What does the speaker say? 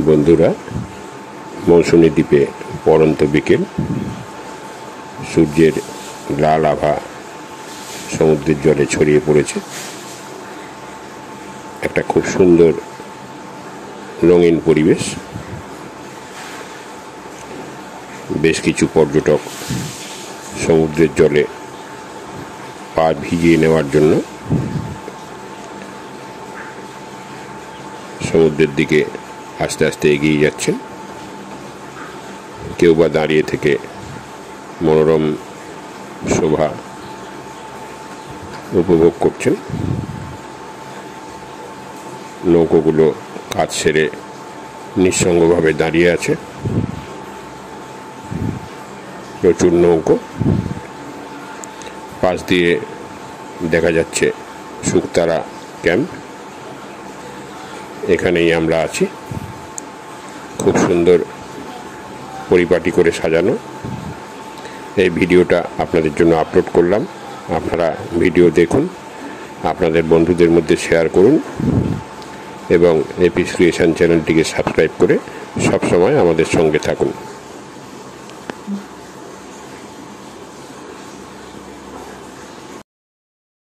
বন্ধুরা, মৌসুমী দ্বীপে পড়ন্ত বিকেল, সূর্যের লাল আভা সমুদ্রের জলে ছড়িয়ে পড়েছে। একটা খুব সুন্দর রঙিন পরিবেশ। বেশ কিছু পর্যটক সমুদ্রের জলে পা ভিজিয়ে নেওয়ার জন্য সমুদ্রের দিকে আস্তে আস্তে এগিয়ে যাচ্ছেন। কেউ বা দাঁড়িয়ে থেকে মনোরম শোভা উপভোগ করছেন। নৌকোগুলো কাজ সেরে নিঃসঙ্গভাবে দাঁড়িয়ে আছে। প্রচুর নৌকো, পাশ দিয়ে দেখা যাচ্ছে শুকতারা ক্যাম্প। এখানেই আমরা আছি। খুব সুন্দর পরিপাটি করে সাজানো। এই ভিডিওটা আপনাদের জন্য আপলোড করলাম। আপনারা ভিডিও দেখুন, আপনাদের বন্ধুদের মধ্যে শেয়ার করুন এবং এপিস ক্রিয়েশন চ্যানেলটিকে সাবস্ক্রাইব করে সবসময় আমাদের সঙ্গে থাকুন।